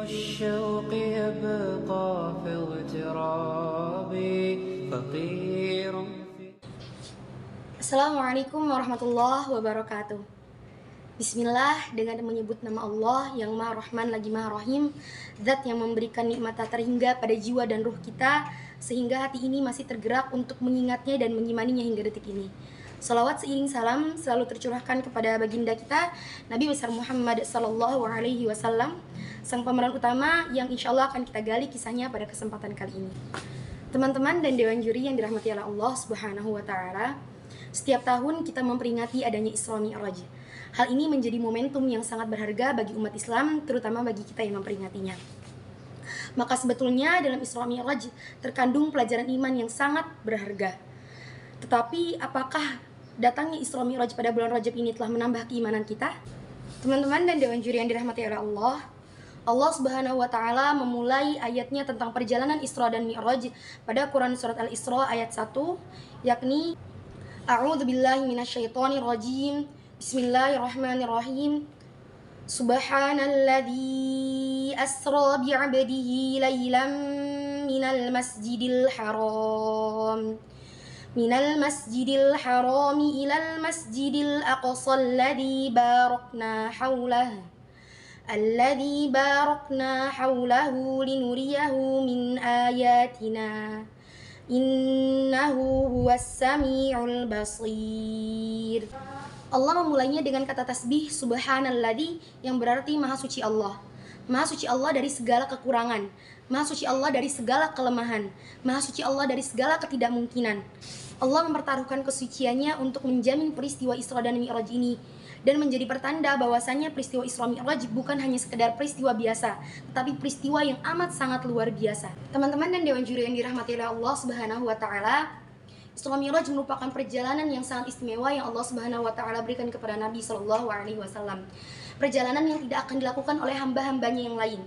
الشوق يبقى في اغتراب فقير. Assalamualaikum warahmatullahi wabarakatuh. Bismillah, dengan menyebut nama Allah yang Maha Rahman lagi Maha Rahim, Zat yang memberikan nikmat tak terhingga pada jiwa dan ruh kita, sehingga hati ini masih tergerak untuk mengingatnya dan mengimaninya hingga detik ini. Salawat seiring salam selalu tercurahkan kepada baginda kita Nabi besar Muhammad Sallallahu Alaihi Wasallam, sang pemeran utama yang insya Allah akan kita gali kisahnya pada kesempatan kali ini. Teman-teman dan dewan juri yang dirahmati oleh Allah Subhanahu Wa Taala, setiap tahun kita memperingati adanya Isra Mi'raj. Hal ini menjadi momentum yang sangat berharga bagi umat Islam, terutama bagi kita yang memperingatinya. Maka sebetulnya dalam Isra Mi'raj terkandung pelajaran iman yang sangat berharga. Tetapi apakah datangnya Isra Mi'raj pada bulan Rajab ini telah menambah keimanan kita? Teman-teman dan dewan juri yang dirahmati oleh Allah, Allah Subhanahu wa taala memulai ayatnya tentang perjalanan Isra dan Mi'raj pada Quran surat Al-Isra ayat 1, yakni A'udzu billahi minasyaitonir rajim. Bismillahirrahmanirrahim. Subhanalladzi asra bi'abdihi lailan minal masjidil haram ilal masjidil aqsa alladzi barakna haulahu linuriyahu min ayatina innahu huwas sami'ul basir. Allah memulainya dengan kata tasbih subhanalladzi, yang berarti maha suci Allah. Maha suci Allah dari segala kekurangan, maha suci Allah dari segala kelemahan, maha suci Allah dari segala ketidakmungkinan. Allah mempertaruhkan kesuciannya untuk menjamin peristiwa Isra dan Mi'raj ini, dan menjadi pertanda bahwasanya peristiwa Isra Mi'raj bukan hanya sekedar peristiwa biasa, tetapi peristiwa yang amat sangat luar biasa. Teman-teman dan dewan juri yang dirahmati oleh Allah Subhanahu wa taala, Isra Mi'raj merupakan perjalanan yang sangat istimewa yang Allah Subhanahu wa taala berikan kepada Nabi Shallallahu alaihi wasallam. Perjalanan yang tidak akan dilakukan oleh hamba-hambanya yang lain.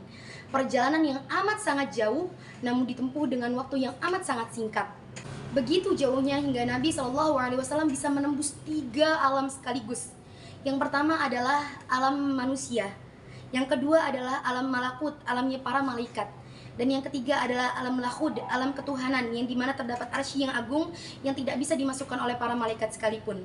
Perjalanan yang amat sangat jauh, namun ditempuh dengan waktu yang amat sangat singkat. Begitu jauhnya hingga Nabi Shallallahu alaihi wasallam bisa menembus 3 alam sekaligus. Yang pertama adalah alam manusia, yang kedua adalah alam malakut, alamnya para malaikat, dan yang ketiga adalah alam lahud, alam ketuhanan, yang dimana terdapat arsy yang agung yang tidak bisa dimasukkan oleh para malaikat sekalipun.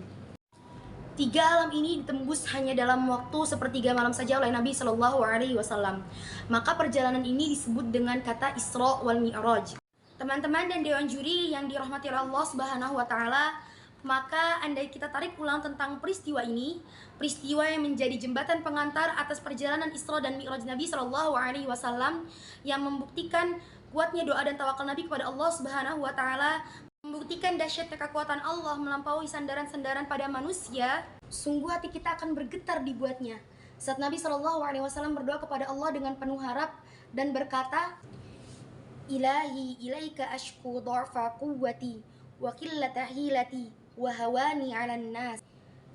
3 alam ini ditembus hanya dalam waktu sepertiga malam saja oleh Nabi Shallallahu alaihi wasallam. Maka perjalanan ini disebut dengan kata Isra wal Mi'raj. Teman-teman dan dewan juri yang dirahmati oleh Allah Subhanahu wa taala, maka andai kita tarik ulang tentang peristiwa ini, peristiwa yang menjadi jembatan pengantar atas perjalanan Isra dan Mi'raj Nabi Shallallahu alaihi wasallam, yang membuktikan kuatnya doa dan tawakal Nabi kepada Allah Subhanahu wa taala, membuktikan dahsyatnya kekuatan Allah melampaui sandaran-sandaran pada manusia, sungguh hati kita akan bergetar dibuatnya. Saat Nabi Shallallahu alaihi wasallam berdoa kepada Allah dengan penuh harap dan berkata, Ilahi ilaika ashku dha'fa quwwati wa qillata hilati wa hawani 'alan nas.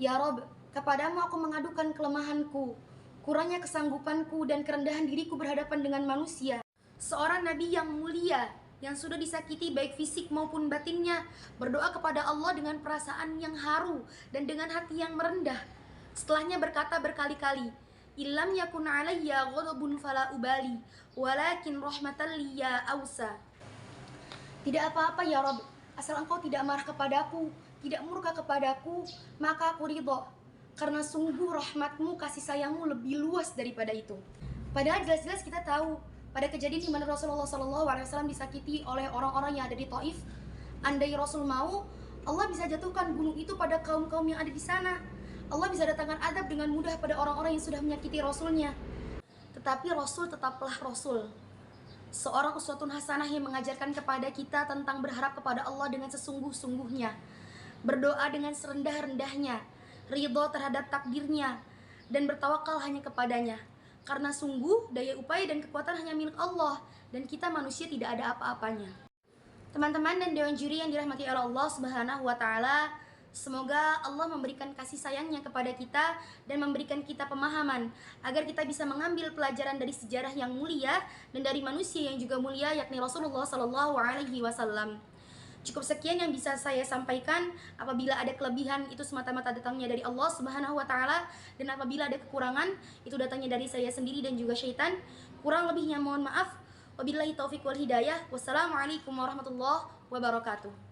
Ya Rabb, kepadamu aku mengadukan kelemahanku, kurangnya kesanggupanku dan kerendahan diriku berhadapan dengan manusia. Seorang nabi yang mulia, yang sudah disakiti baik fisik maupun batinnya, berdoa kepada Allah dengan perasaan yang haru dan dengan hati yang merendah. Setelahnya berkata berkali-kali, Illam yakun alayya ghadabun fala ubali, walakin rahmatan liya awsa. Tidak apa-apa ya Rabb, asal engkau tidak marah kepadaku, tidak murka kepadaku, maka aku ridho, karena sungguh rahmatmu, kasih sayangmu lebih luas daripada itu. Padahal jelas-jelas kita tahu pada kejadian di mana Rasulullah SAW disakiti oleh orang-orang yang ada di Taif, andai Rasul mau, Allah bisa jatuhkan gunung itu pada kaum-kaum yang ada di sana. Allah bisa datangkan adab dengan mudah pada orang-orang yang sudah menyakiti Rasulnya. Tetapi Rasul tetaplah Rasul, seorang uswatun hasanah yang mengajarkan kepada kita tentang berharap kepada Allah dengan sesungguh-sungguhnya, berdoa dengan serendah-rendahnya, ridho terhadap takdirnya, dan bertawakal hanya kepadanya. Karena sungguh daya upaya dan kekuatan hanya milik Allah, dan kita manusia tidak ada apa-apanya. Teman-teman dan dewan juri yang dirahmati oleh Allah Subhanahu wa taala, semoga Allah memberikan kasih sayangnya kepada kita dan memberikan kita pemahaman agar kita bisa mengambil pelajaran dari sejarah yang mulia dan dari manusia yang juga mulia, yakni Rasulullah Sallallahu alaihi wasallam. Cukup sekian yang bisa saya sampaikan. Apabila ada kelebihan, itu semata-mata datangnya dari Allah Subhanahu wa taala, dan apabila ada kekurangan, itu datangnya dari saya sendiri dan juga syaitan. Kurang lebihnya mohon maaf. Wabillahi taufiq wal hidayah. Wassalamualaikum warahmatullahi wabarakatuh.